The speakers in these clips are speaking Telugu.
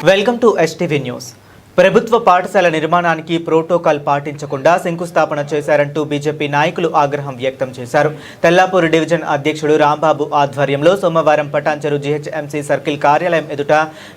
Welcome to STV news. ప్రభుత్వ పాఠశాల నిర్మాణానికి ప్రోటోకాల్ పాటించకుండా శంకుస్థాపన చేశారంటూ బీజేపీ నాయకులు ఆగ్రహం వ్యక్తం చేశారు. తెల్లాపూర్ డివిజన్ అధ్యక్షుడు రాంబాబు ఆధ్వర్యంలో సోమవారం పటాన్చెరు జీహెచ్ఎంసీ సర్కిల్ కార్యాలయం ఎదుట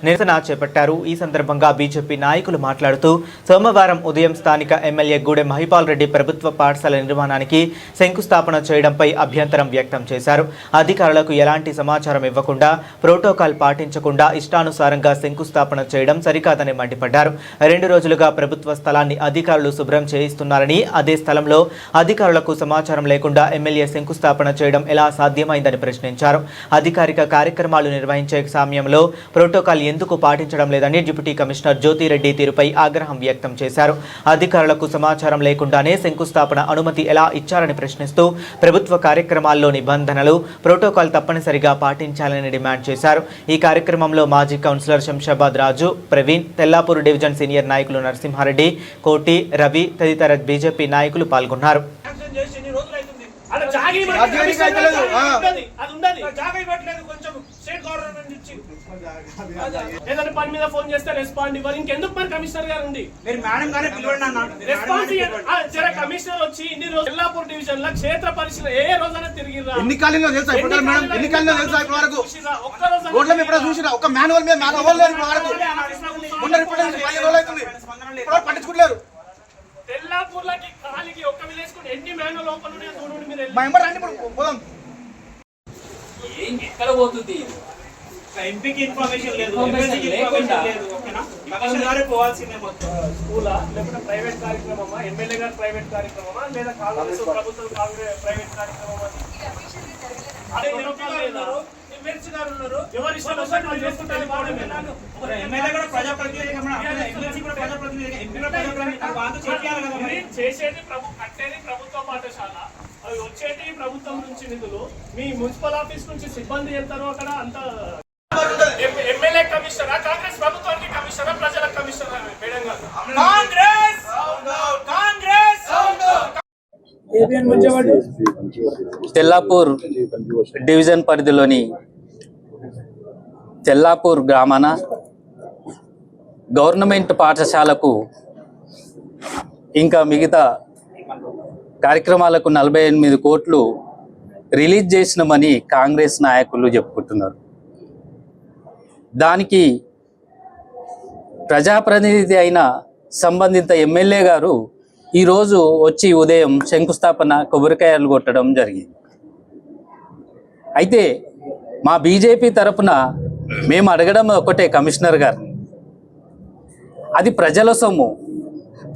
నిరసన చేపట్టారు. ఈ సందర్భంగా బీజేపీ నాయకులు మాట్లాడుతూ సోమవారం ఉదయం స్థానిక ఎమ్మెల్యే గూడెం మహిపాల్ రెడ్డి ప్రభుత్వ పాఠశాల నిర్మాణానికి శంకుస్థాపన చేయడంపై అభ్యంతరం వ్యక్తం చేశారు. అధికారులకు ఎలాంటి సమాచారం ఇవ్వకుండా ప్రోటోకాల్ పాటించకుండా ఇష్టానుసారంగా శంకుస్థాపన చేయడం సరికాదని మండిపడ్డారు. 2 రోజులుగా ప్రభుత్వ స్థలాన్ని అధికారులు శుభ్రం చేయిస్తున్నారని, అదే స్థలంలో అధికారులకు సమాచారం లేకుండా ఎమ్మెల్యే శంకుస్థాపన చేయడం ఎలా సాధ్యమైందని ప్రశ్నించారు. అధికారిక కార్యక్రమాలు నిర్వహించే సమయంలో ప్రోటోకాల్ ఎందుకు పాటించడం లేదని డిప్యూటీ కమిషనర్ జ్యోతిరెడ్డి తీరుపై ఆగ్రహం వ్యక్తం చేశారు. అధికారులకు సమాచారం లేకుండానే శంకుస్థాపన అనుమతి ఎలా ఇచ్చారని ప్రశ్నిస్తూ ప్రభుత్వ కార్యక్రమాల్లో నిబంధనలు, ప్రోటోకాల్ తప్పనిసరిగా పాటించాలని డిమాండ్ చేశారు. ఈ కార్యక్రమంలో మాజీ కౌన్సిలర్ శంషాబాద్ రాజు, ప్రవీణ్, తెల్లాపూర్ డివిజన్ సీనియర్ నాయకులు నరసింహారెడ్డి, కోటి, రవి తదితర బీజేపీ నాయకులు పాల్గొన్నారు. ఏదైనా పని మీద ఫోన్ చేస్తే రెస్పాండ్ ఇవ్వాలి. ఇంకెందుకు మరి కమిషనర్ గారు ఉండి కమిషనర్ వచ్చి ఇన్ని రోజులు తెల్లాపూర్ డివిజన్ లో క్షేత్ర పరిశీలన ఏ రోజైనా తిరిగిరా? తెల్లాపూర్లకి ఖాళీకి ఒక్క విలేజ్కి ఎన్ని మ్యాన్యువల్ ఓపెన్ ఉన్నాయో చూడండి. మీరు ఎక్కడ పోతుంది? ఎంపీకి ఇన్ఫర్మేషన్ లేదు, పోవాల్సిందే. స్కూలా లేకపోతే ప్రైవేట్ కార్యక్రమమా, ఎమ్మెల్యే గారు ప్రైవేట్ కార్యక్రమమా, లేదా కాంగ్రెస్ ప్రభుత్వం ప్రైవేట్ కార్యక్రమమా? చేసేది కట్టేది ప్రభుత్వ పాఠశాల, అవి వచ్చేటి ప్రభుత్వం నుంచి నిధులు. మీ మున్సిపల్ ఆఫీస్ నుంచి సిబ్బంది వెళ్తారు అక్కడ. అంత ఎమ్మెల్యే కమిషనరా, కాంగ్రెస్ ప్రభుత్వానికి కమిషనరా, ప్రజల కమిషనరా? తెల్లాపూర్ డివిజన్ పరిధిలోని తెల్లాపూర్ గ్రామాన గవర్నమెంట్ పాఠశాలకు ఇంకా మిగతా కార్యక్రమాలకు 48 కోట్లు రిలీజ్ చేసినామని కాంగ్రెస్ నాయకులు చెప్పుకుంటున్నారు. దానికి ప్రజాప్రతినిధి అయిన సంబంధిత ఎమ్మెల్యే గారు ఈరోజు వచ్చి ఉదయం శంకుస్థాపన కొబ్బరికాయలు కొట్టడం జరిగింది. అయితే మా బీజేపీ తరపున మేము అడగడం ఒకటే, కమిషనర్ గారిని, అది ప్రజల సొమ్ము.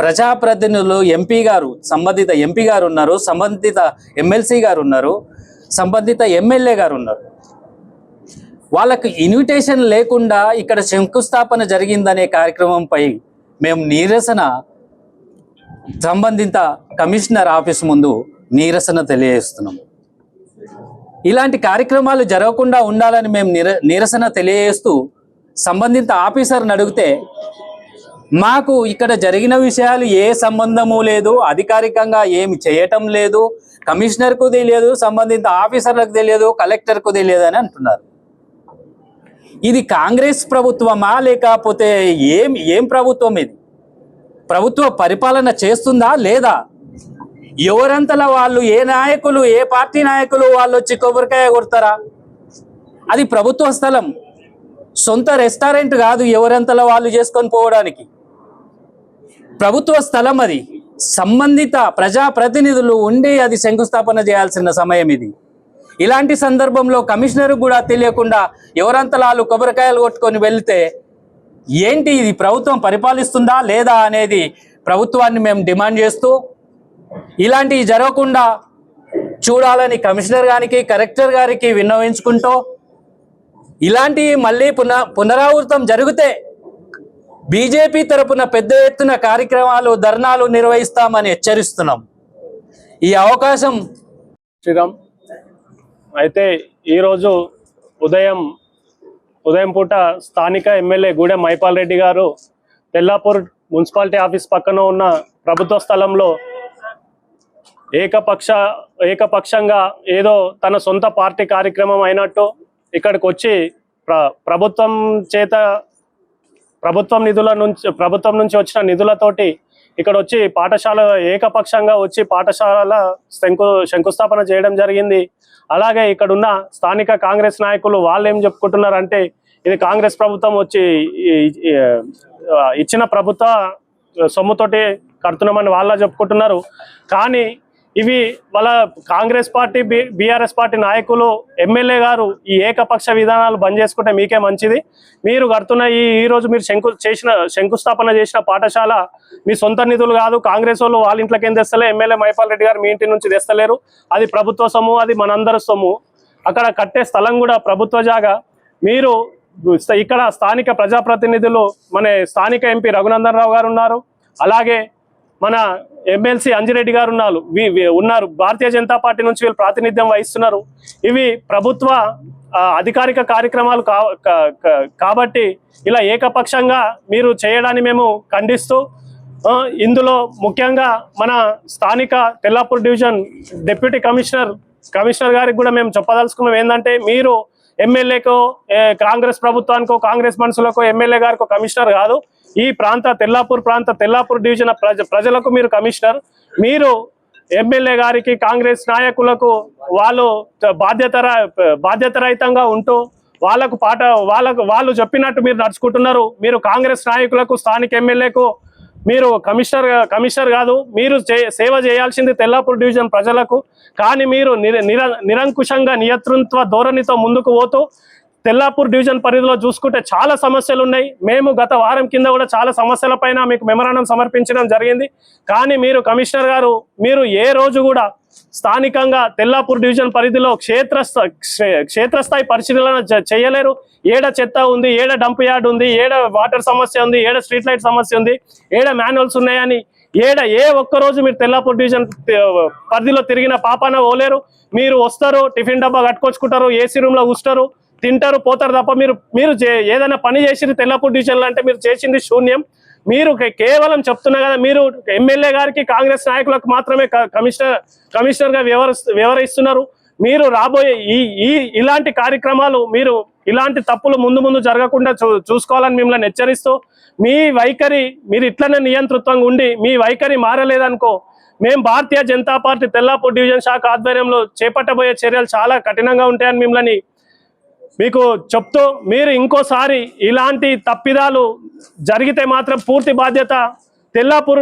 ప్రజాప్రతినిధులు ఎంపీ గారు, సంబంధిత ఎంపీ గారు ఉన్నారు, సంబంధిత ఎమ్మెల్సీ గారు ఉన్నారు, సంబంధిత ఎమ్మెల్యే గారు ఉన్నారు. వాళ్ళకు ఇన్విటేషన్ లేకుండా ఇక్కడ శంకుస్థాపన జరిగిందనే కార్యక్రమంపై మేము నిరసన సంబంధిత కమిషనర్ ఆఫీస్ ముందు నిరసన తెలియజేస్తున్నాం. ఇలాంటి కార్యక్రమాలు జరగకుండా ఉండాలని మేము నిరసన తెలియజేస్తూ సంబంధిత ఆఫీసర్ని అడిగితే, మాకు ఇక్కడ జరిగిన విషయాలు ఏ సంబంధము లేదు, అధికారికంగా ఏమి చేయటం లేదు, కమిషనర్కు తెలియదు, సంబంధిత ఆఫీసర్లకు తెలియదు, కలెక్టర్కు తెలియదు అని అంటున్నారు. ఇది కాంగ్రెస్ ప్రభుత్వమా లేకపోతే ఏం ప్రభుత్వం? ఇది ప్రభుత్వ పరిపాలన చేస్తుందా లేదా? ఎవరంతలా వాళ్ళు, ఏ నాయకులు, ఏ పార్టీ నాయకులు వాళ్ళు వచ్చి కొబ్బరికాయ కొడతారా? అది ప్రభుత్వ స్థలం, సొంత రెస్టారెంట్ కాదు ఎవరంతలా వాళ్ళు చేసుకొని పోవడానికి. ప్రభుత్వ స్థలం అది. సంబంధిత ప్రజాప్రతినిధులు ఉండి అది శంకుస్థాపన చేయాల్సిన సమయం ఇది. ఇలాంటి సందర్భంలో కమిషనర్ కూడా తెలియకుండా ఎవరంతలాలు కొబ్బరికాయలు కొట్టుకొని వెళ్తే ఏంటి? ఇది ప్రభుత్వం పరిపాలిస్తుందా లేదా అనేది ప్రభుత్వాన్ని మేము డిమాండ్ చేస్తూ, ఇలాంటివి జరగకుండా చూడాలని కమిషనర్ గారికి, కలెక్టర్ గారికి విన్నవించుకుంటూ, ఇలాంటివి మళ్ళీ పునరావృతం జరిగితే బీజేపీ తరపున పెద్ద ఎత్తున కార్యక్రమాలు, ధర్నాలు నిర్వహిస్తామని హెచ్చరిస్తున్నాం. ఈ అవకాశం శ్రీరామ్. అయితే ఈరోజు ఉదయం పూట స్థానిక ఎమ్మెల్యే గూడెం మహిపాల్ రెడ్డి గారు తెల్లాపూర్ మున్సిపాలిటీ ఆఫీస్ పక్కన ఉన్న ప్రభుత్వ స్థలంలో ఏకపక్షంగా ఏదో తన సొంత పార్టీ కార్యక్రమం అయినట్టు ఇక్కడికి వచ్చి ప్రభుత్వం చేత ప్రభుత్వం నుంచి వచ్చిన నిధులతోటి ఇక్కడ వచ్చి పాఠశాల ఏకపక్షంగా వచ్చి పాఠశాల శంకుస్థాపన చేయడం జరిగింది. అలాగే ఇక్కడ ఉన్న స్థానిక కాంగ్రెస్ నాయకులు వాళ్ళు ఏం చెప్పుకుంటున్నారంటే ఇది కాంగ్రెస్ ప్రభుత్వం వచ్చి ఇచ్చిన ప్రభుత్వ సొమ్ముతోటి కడుతున్నామని వాళ్ళ చెప్పుకుంటున్నారు. కానీ ఇవి వాళ్ళ కాంగ్రెస్ పార్టీ బీఆర్ఎస్ పార్టీ నాయకులు ఎమ్మెల్యే గారు ఈ ఏకపక్ష విధానాలు బంద్ చేసుకుంటే మీకే మంచిది. మీరు కడుతున్న ఈ రోజు మీరు శంకుస్థాపన చేసిన పాఠశాల మీ సొంత నిధులు కాదు. కాంగ్రెస్ వాళ్ళు వాళ్ళ ఇంట్లోకి ఏం తెస్తలే, ఎమ్మెల్యే మైపాల్ రెడ్డి గారు మీ ఇంటి నుంచి తెస్తలేరు. అది ప్రభుత్వ సొమ్ము, అది మనందరి సొమ్ము. అక్కడ కట్టే స్థలం కూడా ప్రభుత్వ జాగా. మీరు ఇక్కడ స్థానిక ప్రజాప్రతినిధులు మన స్థానిక ఎంపీ రఘునందన్ రావు గారు ఉన్నారు, అలాగే మన ఎమ్మెల్సీ అంజిరెడ్డి గారు ఉన్నారు. భారతీయ జనతా పార్టీ నుంచి వీళ్ళు ప్రాతినిధ్యం వహిస్తున్నారు. ఇవి ప్రభుత్వ అధికారిక కార్యక్రమాలు కాబట్టి ఇలా ఏకపక్షంగా మీరు చేయడాన్ని మేము ఖండిస్తూ, ఇందులో ముఖ్యంగా మన స్థానిక తెల్లాపూర్ డివిజన్ డిప్యూటీ కమిషనర్ గారికి కూడా మేము చెప్పదలుచుకున్నాం ఏంటంటే, మీరు ఎమ్మెల్యేకో కాంగ్రెస్ ప్రభుత్వానికో కాంగ్రెస్ మనుషులకో ఎమ్మెల్యే గారికో కమిషనర్ కాదు. ఈ తెల్లాపూర్ డివిజన్ ప్రజలకు మీరు కమిషనర్. మీరు ఎమ్మెల్యే గారికి కాంగ్రెస్ నాయకులకు వాళ్ళు బాధ్యతారహితంగా ఉంటూ వాళ్ళు చెప్పినట్టు మీరు నడుచుకుంటున్నారు. మీరు కాంగ్రెస్ నాయకులకు స్థానిక ఎమ్మెల్యేకు మీరు కమిషనర్ కాదు. మీరు సేవ చేయాల్సింది తెల్లాపూర్ డివిజన్ ప్రజలకు. కానీ మీరు నిరంకుశంగా నియంతృత్వ ధోరణితో ముందుకు పోతూ తెల్లాపూర్ డివిజన్ పరిధిలో చూసుకుంటే చాలా సమస్యలు ఉన్నాయి. మేము గత వారం కింద కూడా చాలా సమస్యల పైన మీకు మెమరాండం సమర్పించడం జరిగింది. కానీ మీరు కమిషనర్ గారు మీరు ఏ రోజు కూడా స్థానికంగా తెల్లాపూర్ డివిజన్ పరిధిలో క్షేత్రస్థాయి పరిశీలన చేయలేరు. ఏడ చెత్త ఉంది, ఏడ డంప్ యార్డ్ ఉంది, ఏడ వాటర్ సమస్య ఉంది, ఏడ స్ట్రీట్ లైట్ సమస్య ఉంది, ఏడ మాన్యువల్స్ ఉన్నాయని ఏ ఒక్కరోజు మీరు తెల్లాపూర్ డివిజన్ పరిధిలో తిరిగిన పాపాన పోలేరు. మీరు వస్తారు, టిఫిన్ డబ్బా కట్టుకొచ్చుకుంటారు, ఏసీ రూమ్ లో కూర్చుంటారు, తింటారు, పోతారు తప్ప మీరు ఏదైనా పని చేసి తెల్లాపూర్ డివిజన్లో అంటే మీరు చేసింది శూన్యం. మీరు కేవలం చెప్తున్నా కదా, మీరు ఎమ్మెల్యే గారికి కాంగ్రెస్ నాయకులకు మాత్రమే కమిషనర్ గా వ్యవహరిస్తున్నారు. మీరు రాబోయే ఇలాంటి కార్యక్రమాలు మీరు ఇలాంటి తప్పులు ముందు జరగకుండా చూసుకోవాలని మిమ్మల్ని హెచ్చరిస్తూ, మీ వైఖరి మీరు ఇట్లనే నియంతృత్వంగా ఉండి మీ వైఖరి మారలేదనుకో, మేము భారతీయ జనతా పార్టీ తెల్లాపూర్ డివిజన్ శాఖ ఆధ్వర్యంలో చేపట్టబోయే చర్యలు చాలా కఠినంగా ఉంటాయని మిమ్మల్ని మీకు చెప్తూ, మీరు ఇంకోసారి ఇలాంటి తప్పిదాలు జరిగితే మాత్రం పూర్తి బాధ్యత తెల్లాపూర్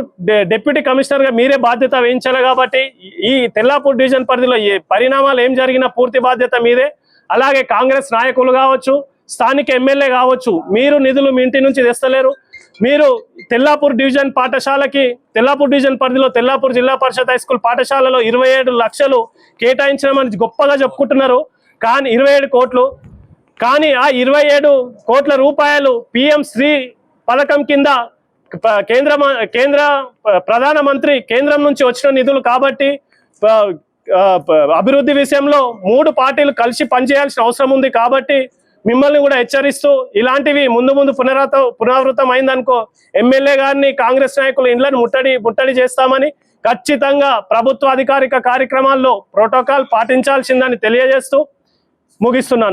డిప్యూటీ కమిషనర్గా మీరే బాధ్యత వహించాలి. కాబట్టి ఈ తెల్లాపూర్ డివిజన్ పరిధిలో ఏ పరిణామాలు ఏం జరిగినా పూర్తి బాధ్యత మీదే. అలాగే కాంగ్రెస్ నాయకులు కావచ్చు, స్థానిక ఎమ్మెల్యే కావచ్చు, మీరు నిధులు మీ ఇంటి నుంచి తెస్తలేరు. మీరు తెల్లాపూర్ డివిజన్ పరిధిలో తెల్లాపూర్ జిల్లా పరిషత్ హై స్కూల్ పాఠశాలలో 27 లక్షలు కేటాయించమని గొప్పగా చెప్పుకుంటున్నారు. కానీ 27 కోట్లు, కానీ ఆ 27 కోట్ల రూపాయలు పిఎం శ్రీ పథకం కింద కేంద్ర ప్రధానమంత్రి కేంద్రం నుంచి వచ్చిన నిధులు. కాబట్టి అభివృద్ధి విషయంలో 3 పార్టీలు కలిసి పనిచేయాల్సిన అవసరం ఉంది. కాబట్టి మిమ్మల్ని కూడా హెచ్చరిస్తూ, ఇలాంటివి ముందు పునరావృతం అయిందనుకో, ఎమ్మెల్యే గారిని కాంగ్రెస్ నాయకులు ఇండ్లను ముట్టడి చేస్తామని, ఖచ్చితంగా ప్రభుత్వ అధికారిక కార్యక్రమాల్లో ప్రోటోకాల్ పాటించాల్సిందని తెలియజేస్తూ ముగిస్తున్నాను.